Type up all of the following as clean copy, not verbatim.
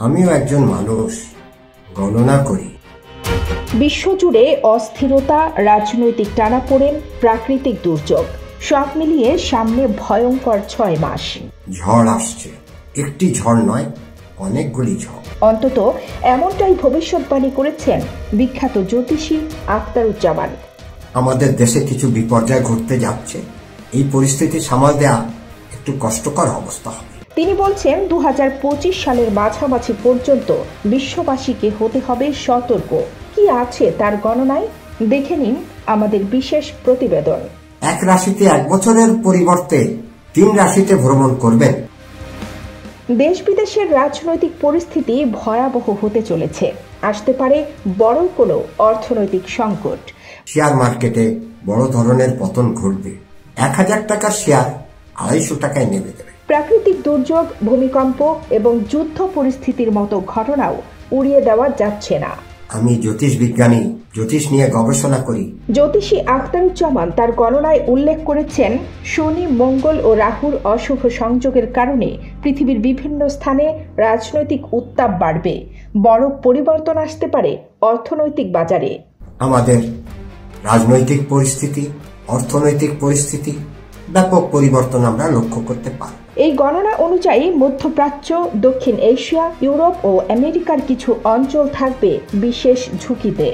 আমিও একজন মানুষ, গণনা করি। বিশ্বজুড়ে অস্থিরতা, রাজনৈতিক টানাপোড়েন, প্রাকৃতিক দুর্যোগ সব মিলিয়ে সামনে ভয়ঙ্কর 6 মাস। ঝড় আসছে, একটি ঝড় নয়, অনেকগুলি ঝড়। অন্তত এমনটাই ভবিষ্যৎবাণী করেছেন বিখ্যাত জ্যোতিষী আখতারুজ্জামান। আমাদের দেশে কিছু বিপর্যয় ঘটতে যাচ্ছে। এই পরিস্থিতি সামাল দেয়া একটু কষ্টকর অবস্থা হবে। তিনি বলছেন 2025 সালের মাঝামাঝি পর্যন্ত বিশ্ববাসীকে হতে হবে সতর্ক। কি আছে তার গণনায়, দেখে নিন আমাদের বিশেষ প্রতিবেদন। এক রাশিতে 1 বছরের পরিবর্তে 3 রাশিতে ভ্রমণ করবেন। দেশ বিদেশের রাজনৈতিক পরিস্থিতি ভয়াবহ হতে চলেছে। আসতে পারে বড় কোনো অর্থনৈতিক সংকট। শেয়ার মার্কেটে বড় ধরনের পতন ঘটবে। 1000 টাকার শেয়ার 250 টাকায় নেমে যাবে। প্রাকৃতিক দুর্যোগ, ভূমিকম্প এবং যুদ্ধ পরিস্থিতির মতো ঘটনাও উড়িয়ে দেওয়া যাচ্ছে না। আমি জ্যোতিষ বিজ্ঞানী, জ্যোতিষ নিয়ে গবেষণা করি। জ্যোতিষী আখতারুজ্জামান তার গণনায় উল্লেখ করেছেন, শনি, মঙ্গল ও রাহুর অশুভ সংযোগের কারণে পৃথিবীর বিভিন্ন স্থানে রাজনৈতিক উত্তাপ বাড়বে। বড় পরিবর্তন আসতে পারে অর্থনৈতিক বাজারে। আমাদের রাজনৈতিক পরিস্থিতি, অর্থনৈতিক পরিস্থিতি ব্যাপক পরিবর্তন আমরা লক্ষ্য করতে পারি। এই গণনা অনুযায়ী মধ্যপ্রাচ্য, দক্ষিণ এশিয়া, ইউরোপ ও আমেরিকার কিছু অঞ্চল থাকবে বিশেষ ঝুঁকিতে।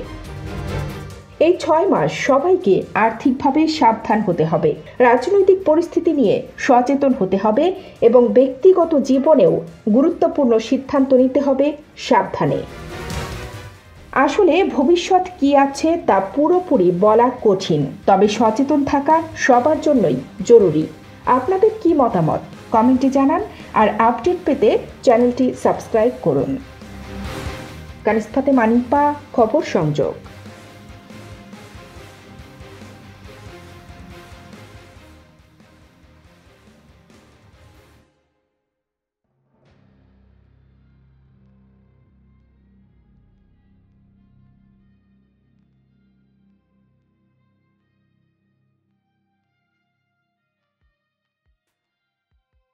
এই 6 মাস সবাইকে আর্থিকভাবে সাবধান হতে হবে, রাজনৈতিক পরিস্থিতি নিয়ে সচেতন হতে হবে এবং ব্যক্তিগত জীবনেও গুরুত্বপূর্ণ সিদ্ধান্ত নিতে হবে সাবধানে। আসলে ভবিষ্যৎ কি আছে তা পুরোপুরি বলা কঠিন, তবে সচেতন থাকা সবার জন্যই জরুরি। আপনাদের কি মতামত কমেন্টে জানান, আর আপডেট পেতে চ্যানেলটি সাবস্ক্রাইব করুন। কানিজ ফাতেমা নিপা, খবর সংযোগ।